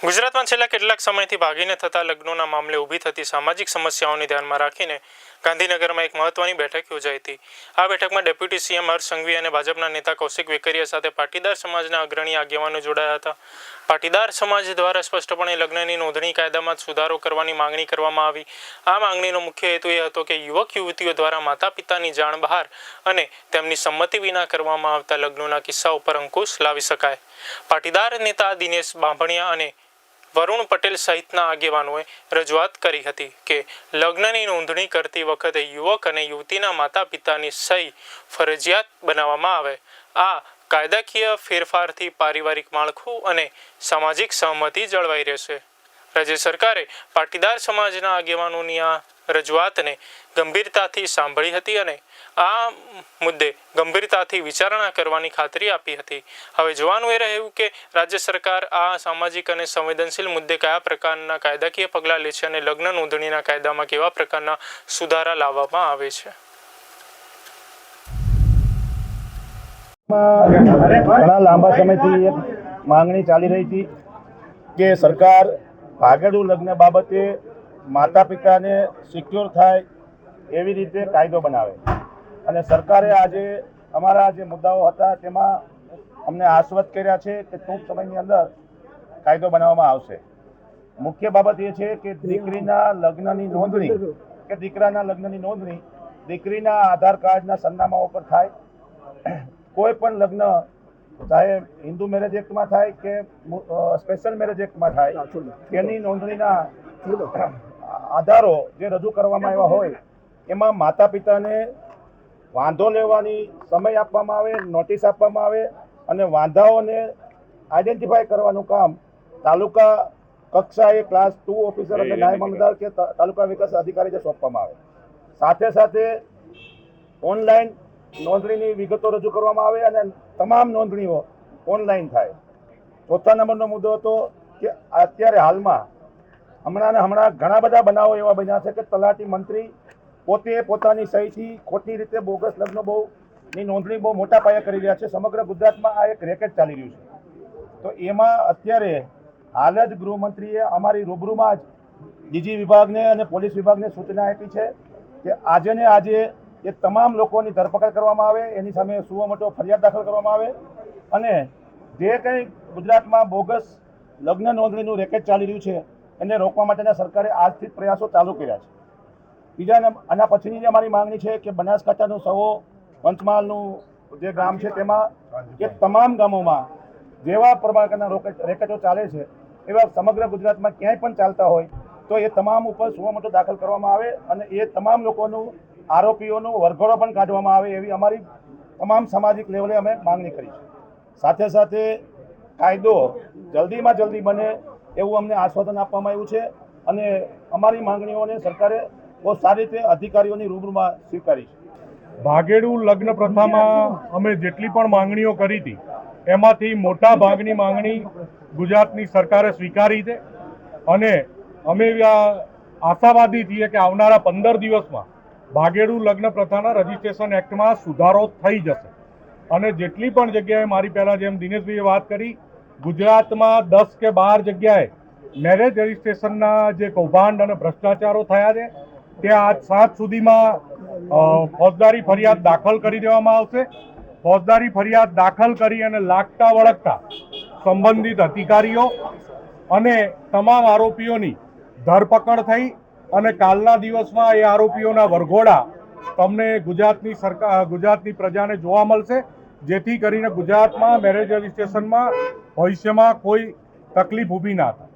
ગુજરાતમાં છેલ્લા કેટલાક સમયથી ભાગીને થતા લગ્નોના મામલે ઊભી થતી સામાજિક સમસ્યાઓને ધ્યાનમાં રાખીને ગાંધીનગરમાં એક મહત્વની બેઠક યોજાઈ હતી। આ બેઠકમાં ડેપ્યુટી સીએમ હર્ષ સંઘવી અને ભાજપના નેતા કૌશિક વેકરિયા સાથે પાટીદાર સમાજના અગ્રણી આગેવાનો જોડાયા હતા। પાટીદાર સમાજ દ્વારા સ્પષ્ટપણે લગ્નની નોંધણી કાયદામાં સુધારો કરવાની માંગણી કરવામાં આવી। આ માંગણીનો મુખ્ય હેતુ એ હતો કે યુવક યુવતીઓ દ્વારા માતા પિતાની જાણ બહાર અને તેમની સંમતિ વિના કરવામાં આવતા લગ્નોના કિસ્સાઓ પર અંકુશ લાવી શકાય। પાટીદાર નેતા દિનેશ બાંભણિયા અને વરુણ પટેલ સહિતના આગેવાનોએ રજૂઆત કરી હતી કે લગ્નની નોંધણી કરતી વખતે યુવક અને યુવતીના માતા પિતાની સહી ફરજિયાત બનાવવામાં આવે। આ કાયદાકીય ફેરફારથી પારિવારિક માળખું અને સામાજિક સહમતિ જળવાઈ રહેશે। રાજ્ય સરકારે પાટીદાર સમાજના આગેવાનોની આ રજૂઆતને ગંભીરતાથી સાંભળી હતી અને આ મુદ્દે ગંભીરતાથી વિચારણા કરવાની ખાતરી આપી હતી। હવે જોવાનું એ રહ્યું કે રાજ્ય સરકાર આ સામાજિક અને સંવેદનશીલ મુદ્દે કયા પ્રકારના કાયદાકીય પગલાં લે છે અને લગ્ન નોંધણીના કાયદામાં કેવા પ્રકારના સુધારા લાવવામાં આવે છે। ઘણા લાંબા સમયથી એક માંગણી ચાલી રહી હતી કે સરકાર ભાગેડુ લગ્ન બાબતે માતા પિતાને સિક્યોર થાય એવી રીતે કાયદો બનાવે અને સરકારે આજે અમારા જે મુદ્દાઓ હતા તેમાં અમને આશ્વસ્ત કર્યા છે કે ટૂંક સમયની અંદર કાયદો બનાવવામાં આવશે। મુખ્ય બાબત એ છે કે દીકરીના લગ્નની નોંધણી કે દીકરાના લગ્નની નોંધણી દીકરીના આધાર કાર્ડના સરનામા ઉપર થાય। કોઈ પણ લગ્ન ચાહે હિન્દુ મેરેજ એક્ટમાં થાય કે સ્પેશિયલ મેરેજ એક્ટમાં થાય, તેની નોંધણીના આધારો જે રજૂ કરવામાં આવ્યા હોય એમાં માતા પિતાને વાંધો લેવાની સમય આપવામાં આવે, નોટિસ આપવામાં આવે અને વાંધાઓને આઈડેન્ટિફાય કરવાનું કામ તાલુકા કક્ષાએ ક્લાસ 2 ઓફિસર અને નાયબ મામલતદાર કે તાલુકા વિકાસ અધિકારીને સોંપવામાં આવે। સાથે સાથે ઓનલાઈન નોંધણીની વિગતો રજૂ કરવામાં આવે અને તમામ નોંધણીઓ ઓનલાઈન થાય। ચોથા નંબરનો મુદ્દો હતો કે અત્યારે હાલમાં હમણાં ઘણા બધા બનાવો એવા બન્યા છે કે તલાટી મંત્રી પોતે પોતાની સહીથી ખોટી રીતે બોગસ લગ્નની નોંધણી બહુ મોટા પાયે કરી રહ્યા છે। સમગ્ર ગુજરાતમાં આ એક રેકેટ ચાલી રહ્યું છે। તો એમાં અત્યારે હાલ જ ગૃહમંત્રીએ અમારી રૂબરૂમાં જ ડીજી વિભાગને અને પોલીસ વિભાગને સૂચના આપી છે કે આજે ને આજે એ તમામ લોકોની ધરપકડ કરવામાં આવે, એની સામે સુઓ મોટો ફરિયાદ દાખલ કરવામાં આવે અને જે કંઈ ગુજરાતમાં બોગસ લગ્ન નોંધણીનું રેકેટ ચાલી રહ્યું છે એને રોકવા માટેના સરકારે આજથી પ્રયાસો ચાલુ કર્યા છે। બીજા આના પછીની જે અમારી માંગણી છે કે બનાસકાંઠાનું સવો પંચમહાલનું જે ગામ છે તેમાં એ તમામ ગામોમાં જેવા પ્રકારના રેકેટો ચાલે છે એવા સમગ્ર ગુજરાતમાં ક્યાંય પણ ચાલતા હોય તો એ તમામ ઉપર સુઓ મોટો દાખલ કરવામાં આવે અને એ તમામ લોકોનું આરોપીઓનો વરઘોડો પણ કાઢવામાં આવે એવી અમારી તમામ સામાજિક લેવલે અમે માંગણી કરી છે। સાથે સાથે કાયદો જલ્દીમાં જલ્દી બને એવું અમને આશ્વાસન આપવામાં આવ્યું છે અને અમારી માંગણીઓને સરકારે બહુ સારી રીતે અધિકારીઓની રૂબરૂમાં સ્વીકારી છે। ભાગેડુ લગ્ન પ્રથામાં અમે જેટલી પણ માંગણીઓ કરી હતી એમાંથી મોટા ભાગની માંગણી ગુજરાતની સરકારે સ્વીકારી છે અને અમે આશાવાદી છીએ કે આવનારા 15 દિવસમાં ભાગેડુ લગ્ન પ્રથાના રજિસ્ટ્રેશન એક્ટમાં સુધારો થઈ જશે અને જેટલી પણ જગ્યાએ મારી પહેલાં જેમ દિનેશભાઈએ વાત કરી ગુજરાતમાં 10 કે 12 જગ્યાએ મેરેજ રજિસ્ટ્રેશનના જે કૌભાંડ અને ભ્રષ્ટાચારો થયા છે ત્યાં આજ 7 સુધીમાં ફોજદારી ફરિયાદ દાખલ કરી દેવામાં આવશે। ફોજદારી ફરિયાદ દાખલ કરી અને લાગતા વળગતા સંબંધિત અધિકારીઓ અને તમામ આરોપીઓની ધરપકડ થઈ અને કાલના દિવસમાં એ આરોપીઓના વરઘોડા તમને ગુજરાતની પ્રજાને જોવા મળશે, જેથી કરીને ગુજરાતમાં મેરેજ રજિસ્ટ્રેશનમાં ભવિષ્યમાં કોઈ તકલીફ ઊભી ના થાય।